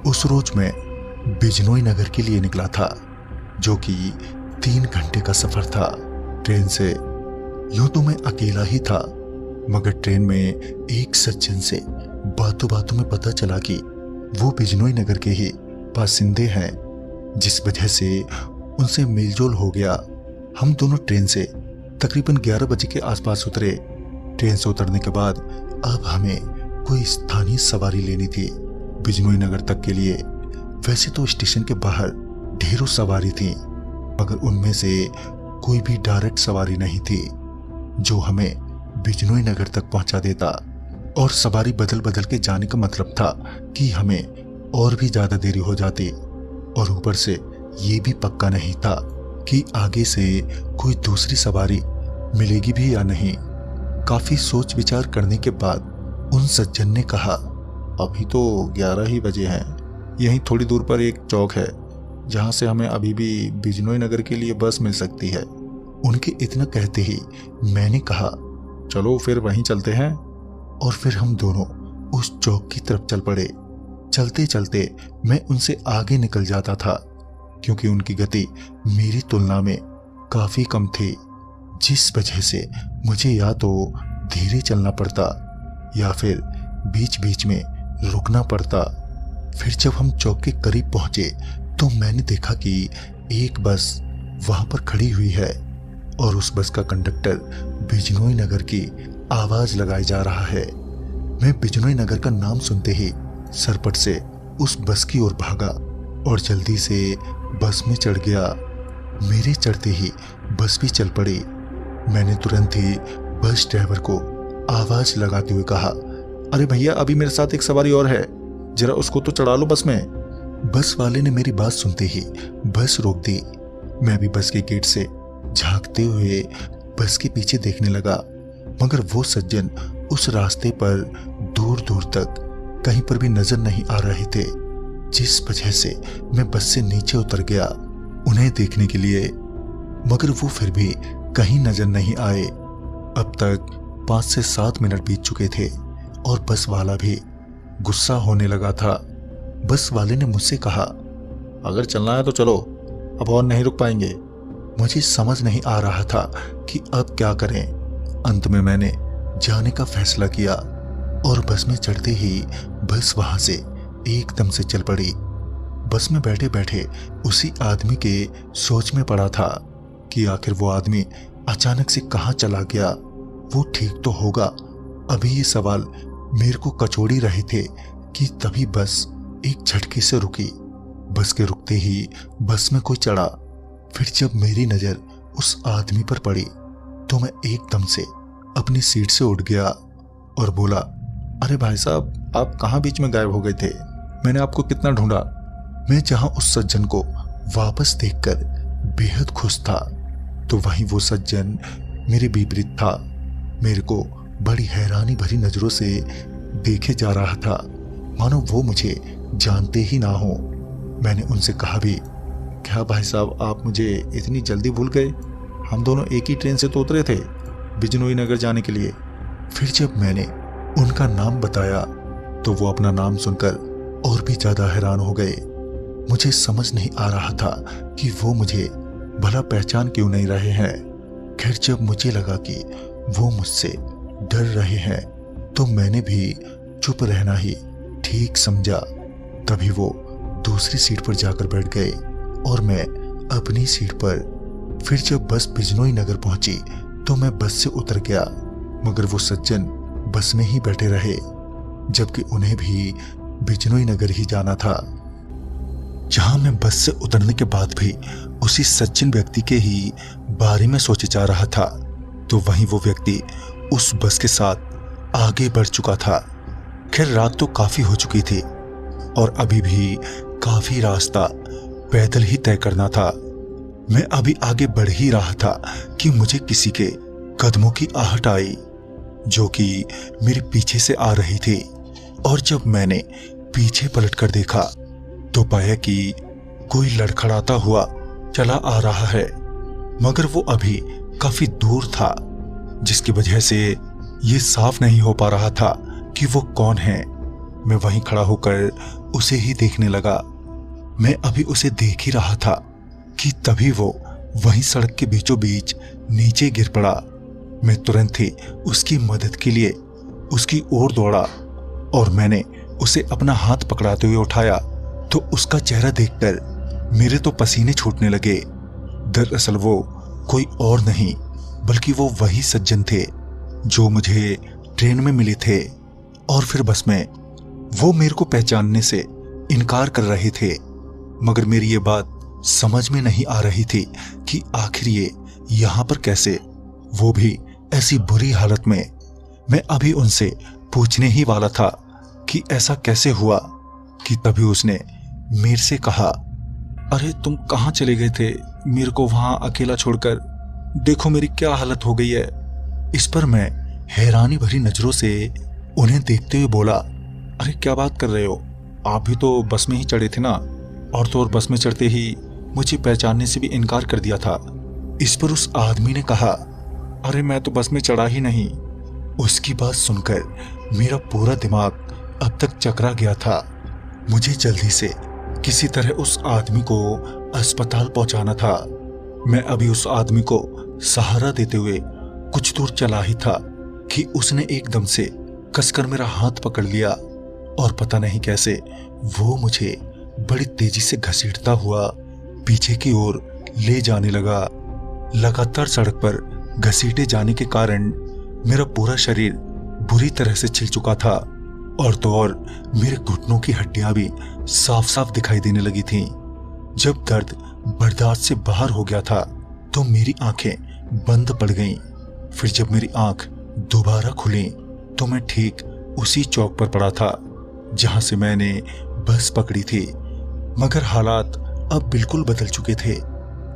उस रोज मैं बिजनोई नगर के लिए निकला था, जो कि 3 घंटे का सफर था ट्रेन से। यूं तो मैं अकेला ही था, मगर ट्रेन में एक सज्जन से बातों बातों में पता चला कि वो बिजनोई नगर के ही बासिंदे हैं, जिस वजह से उनसे मेलजोल हो गया। हम दोनों ट्रेन से तकरीबन 11 बजे के आसपास उतरे। ट्रेन से उतरने के बाद अब हमें कोई स्थानीय सवारी लेनी थी बिजनोई नगर तक के लिए। वैसे तो स्टेशन के बाहर ढेरों सवारी थी, मगर उनमें से कोई भी डायरेक्ट सवारी नहीं थी जो हमें बिजनोई नगर तक पहुंचा देता। और सवारी बदल बदल के जाने का मतलब था कि हमें और भी ज्यादा देरी हो जाती। और ऊपर से ये भी पक्का नहीं था कि आगे से कोई दूसरी सवारी मिलेगी भी या नहीं। काफी सोच विचार करने के बाद उन सज्जन ने कहा, अभी तो 11 ही बजे हैं, यहीं थोड़ी दूर पर एक चौक है जहां से हमें अभी भी बिजनोई नगर के लिए बस मिल सकती है। उनके इतना कहते ही मैंने कहा, चलो फिर वहीं चलते हैं। और फिर हम दोनों उस चौक की तरफ चल पड़े। चलते चलते मैं उनसे आगे निकल जाता था, क्योंकि उनकी गति मेरी तुलना में काफी कम थी, जिस वजह से मुझे या तो धीरे चलना पड़ता या फिर बीच बीच में रुकना पड़ता। फिर जब हम चौक के करीब पहुंचे तो मैंने देखा कि एक बस वहां पर खड़ी हुई है और उस बस का कंडक्टर बिजनोई नगर की आवाज लगाए जा रहा है। मैं बिजनोई नगर का नाम सुनते ही सरपट से उस बस की ओर भागा और जल्दी से बस में चढ़ गया। मेरे चढ़ते ही बस भी चल पड़ी। मैंने तुरंत ही बस ड्राइवर को आवाज लगाते हुए कहा, अरे भैया, अभी मेरे साथ एक सवारी और है, जरा उसको तो चढ़ा लो बस में। बस वाले ने मेरी बात सुनते ही बस रोक दी। मैं भी बस के गेट से झांकते हुए बस के पीछे देखने लगा, मगर वो सज्जन उस रास्ते पर दूर दूर तक कहीं पर भी नजर नहीं आ रहे थे, जिस वजह से मैं बस से नीचे उतर गया उन्हें देखने के लिए, मगर वो फिर भी कहीं नजर नहीं आए। अब तक 5 से 7 मिनट बीत चुके थे और बस वाला भी गुस्सा होने लगा था। बस वाले ने मुझसे कहा, अगर चलना है तो चलो, अब और नहीं रुक पाएंगे। मुझे समझ नहीं आ रहा था कि अब क्या करें। अंत में मैंने जाने का फैसला किया और बस में चढ़ते ही बस वहां से एकदम से चल पड़ी। बस में बैठे बैठे उसी आदमी के सोच में पड़ा था कि आखिर वो आदमी अचानक से कहां चला गया। वो ठीक तो होगा। अभी ये सवाल मेरे को कचोड़ी रहे थे कि तभी बस एक झटके से रुकी। बस के रुकते ही बस में कोई चढ़ा। फिर जब मेरी नजर उस आदमी पर पड़ी तो मैं एकदम से अपनी सीट से उठ गया और बोला, अरे भाई साहब, आप कहाँ बीच में गायब हो गए थे? मैंने आपको कितना ढूंढा। मैं जहां उस सज्जन को वापस देखकर बेहद खुश था, तो वहीं वो सज्जन मेरे विपरीत था। मेरे को बड़ी हैरानी भरी नजरों से देखे जा रहा था, मानो वो मुझे जानते ही ना हो। मैंने उनसे कहा भी, क्या भाई साहब, आप मुझे इतनी जल्दी भूल गए? हम दोनों एक ही ट्रेन से तो उतरे थे बिजनोई नगर जाने के लिए। फिर जब मैंने उनका नाम बताया तो वो अपना नाम सुनकर और भी ज्यादा हैरान हो गए। मुझे समझ नहीं आ रहा था कि वो मुझे भला पहचान क्यों नहीं रहे हैं। खैर, जब मुझे लगा कि वो मुझसे डर रहे हैं तो मैंने भी चुप रहना ही ठीक समझा। तभी वो दूसरी सीट पर जाकर बैठ गए और मैं अपनी सीट पर। फिर जब बस बिजनोई नगर पहुंची तो मैं बस से उतर गया, मगर वो सज्जन बस में ही बैठे रहे, जबकि उन्हें भी बिजनोई नगर ही जाना था। जहां मैं बस से उतरने के बाद भी उसी सज्जन व्यक्ति के ही बारे में सोचे जा रहा था, तो वहीं वो व्यक्ति उस बस के साथ आगे बढ़ चुका था। खैर, रात तो काफी हो चुकी थी और अभी भी काफी रास्ता पैदल ही तय करना था। मैं अभी आगे बढ़ ही रहा था कि मुझे किसी के कदमों की आहट आई, जो कि मेरे पीछे से आ रही थी। और जब मैंने पीछे पलटकर देखा तो पाया कि कोई लड़खड़ाता हुआ चला आ रहा है, मगर वो अभी काफी दूर था, जिसकी वजह से ये साफ नहीं हो पा रहा था कि वो कौन है। मैं वहीं खड़ा होकर उसे ही देखने लगा। मैं अभी उसे देख ही रहा था कि तभी वो वहीं सड़क के बीचों बीच नीचे गिर पड़ा। मैं तुरंत ही उसकी मदद के लिए उसकी ओर दौड़ा और मैंने उसे अपना हाथ पकड़ाते हुए उठाया तो उसका चेहरा देखकर मेरे तो पसीने छूटने लगे। दरअसल वो कोई और नहीं बल्कि वो वही सज्जन थे जो मुझे ट्रेन में मिले थे और फिर बस में। वो मेरे को पहचानने से इनकार कर रहे थे, मगर मेरी ये बात समझ में नहीं आ रही थी कि आखिर ये यहाँ पर कैसे, वो भी ऐसी बुरी हालत में। मैं अभी उनसे पूछने ही वाला था कि ऐसा कैसे हुआ कि तभी उसने मेरे से कहा, अरे तुम कहाँ चले गए थे मेरे को वहां अकेला छोड़कर? देखो मेरी क्या हालत हो गई है। इस पर मैं हैरानी भरी नजरों से उन्हें देखते हुए बोला, अरे क्या बात कर रहे हो, आप भी तो बस में ही चढ़े थे ना, और तो और बस में चढ़ते ही मुझे पहचानने से भी इनकार कर दिया था। इस पर उस आदमी ने कहा, अरे मैं तो बस में चढ़ा ही नहीं। उसकी बात सुनकर मेरा पूरा दिमाग अब तक चकरा गया था। मुझे जल्दी से किसी तरह उस आदमी को अस्पताल पहुंचाना था। मैं अभी उस आदमी को सहारा देते हुए कुछ दूर चला ही था कि उसने एकदम से कसकर मेरा हाथ पकड़ लिया और पता नहीं कैसे वो मुझे बड़ी तेजी से घसीटता हुआ पीछे की ओर ले जाने लगा। लगातार सड़क पर घसीटे जाने के कारण मेरा पूरा शरीर बुरी तरह से छिल चुका था और तो और मेरे घुटनों की हड्डियां भी साफ साफ दिखाई देने लगी थीं। जब दर्द बर्दाश्त से बाहर हो गया था तो मेरी आंखें बंद पड़ गईं। फिर जब मेरी आंख दोबारा खुली तो मैं ठीक उसी चौक पर पड़ा था जहां से मैंने बस पकड़ी थी, मगर हालात अब बिल्कुल बदल चुके थे।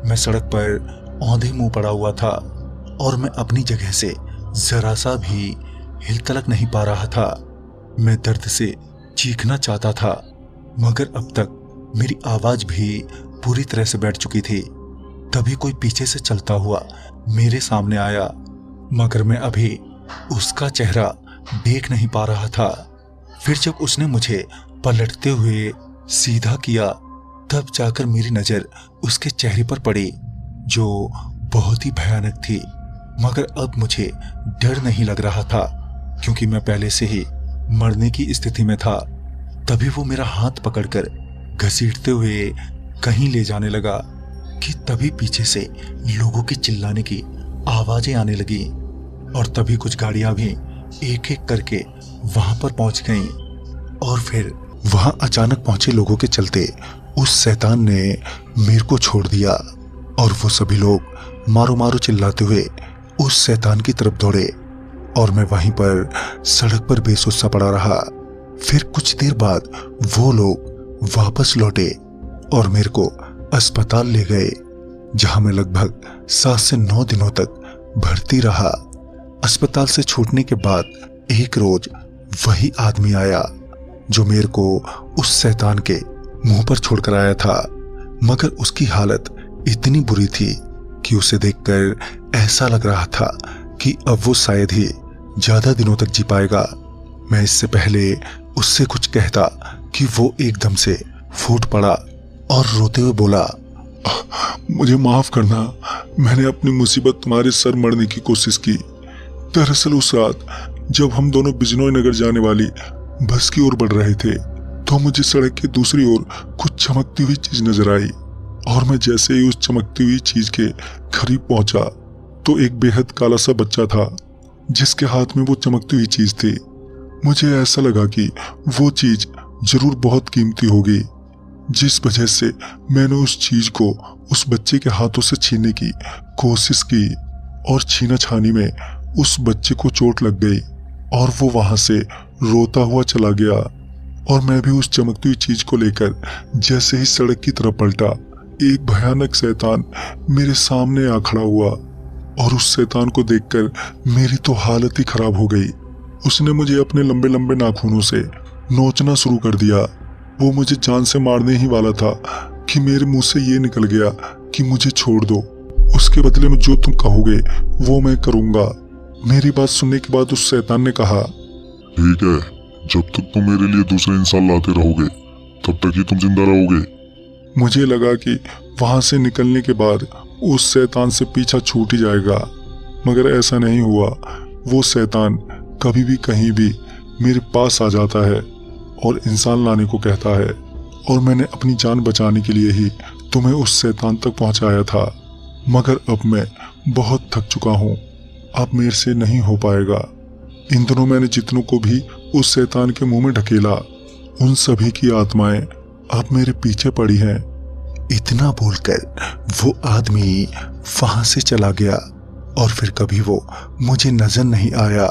मैं सड़क पर औंधे मुंह पड़ा हुआ था और मैं अपनी जगह से जरा सा भी हिल तलक नहीं पा रहा था। मैं दर्द से चीखना चाहता था, मगर अब तक मेरी आवाज भी पूरी तरह से बैठ चुकी थी। तभी कोई पीछे से चलता हुआ मेरे सामने आया, मगर मैं अभी उसका चेहरा देख नहीं पा रहा था। फिर जब उसने मुझे पलटते हुए सीधा किया तब जाकर मेरी नजर उसके चेहरे पर पड़ी, जो बहुत ही भयानक थी। मगर अब मुझे डर नहीं लग रहा था क्योंकि मैं पहले से ही मरने की स्थिति में था। तभी वो मेरा हाथ पकड़कर घसीटते हुए कहीं ले जाने लगा कि तभी पीछे से लोगों के चिल्लाने की आवाजें आने लगी और तभी कुछ गाड़ियां भी एक एक करके वहां पर पहुंच गईं। और फिर वहां अचानक पहुंचे लोगों के चलते उस शैतान ने मेरे को छोड़ दिया और वो सभी लोग मारो मारो चिल्लाते हुए उस शैतान की तरफ दौड़े और मैं वहीं पर सड़क पर बेसुध पड़ा रहा। फिर कुछ देर बाद वो लोग वापस लौटे और मेरे को अस्पताल ले गए, जहां मैं लगभग 7 से 9 दिनों तक भर्ती रहा। अस्पताल से छूटने के बाद एक रोज वही आदमी आया जो मेरे को उस शैतान के मुंह पर छोड़कर आया था, मगर उसकी हालत इतनी बुरी थी कि उसे देखकर ऐसा लग रहा था कि अब वो शायद ही ज्यादा दिनों तक जी पाएगा। मैं इससे पहले उससे कुछ कहता कि वो एकदम से फूट पड़ा और रोते हुए बोला, मुझे माफ करना, मैंने अपनी मुसीबत तुम्हारे सर मरने की कोशिश की। दरअसल उस रात जब हम दोनों बिजनोई नगर जाने वाली बस की ओर बढ़ रहे थे तो मुझे सड़क की दूसरी ओर कुछ चमकती हुई चीज नजर आई और मैं जैसे ही उस चमकती हुई चीज के करीब पहुंचा तो एक बेहद काला सा बच्चा था जिसके हाथ में वो चमकती हुई चीज थी। मुझे ऐसा लगा कि वो चीज जरूर बहुत कीमती होगी, जिस वजह से मैंने उस चीज को उस बच्चे के हाथों से छीनने की कोशिश की और छीना छानी में उस बच्चे को चोट लग गई और वो वहां से रोता हुआ चला गया और मैं भी उस चमकती हुई चीज को लेकर जैसे ही सड़क की तरफ पलटा, एक भयानक शैतान मेरे सामने आ खड़ा हुआ और उस शैतान को देखकर मेरी तो हालत ही खराब हो गई। उसने मुझे अपने लंबे लंबे नाखूनों से नोचना शुरू कर दिया। वो मुझे जान से मारने ही वाला था कि मेरे मुंह से ये निकल गया कि मुझे छोड़ दो, उसके बदले में जो तुम कहोगे वो मैं करूंगा। मेरी बात सुनने के बाद उस शैतान ने कहा, ठीक है, जब तक तुम मेरे लिए दूसरे इंसान लाते रहोगे तब तक ही तुम जिंदा रहोगे। मुझे लगा कि वहां से निकलने के बाद उस शैतान से पीछा छूट ही जाएगा, मगर ऐसा नहीं हुआ। वो शैतान कभी भी कहीं भी मेरे पास आ जाता है और इंसान लाने को कहता है, और मैंने अपनी जान बचाने के लिए ही तुम्हें उस शैतान तक पहुंचाया था। मगर अब मैं बहुत थक चुका हूँ, अब मेरे से नहीं हो पाएगा। इन दिनों मैंने जितनों को भी उस शैतान के मुंह में ढकेला, उन सभी की आत्माएं अब मेरे पीछे पड़ी हैं। इतना बोलकर वो आदमी वहां से चला गया और फिर कभी वो मुझे नजर नहीं आया।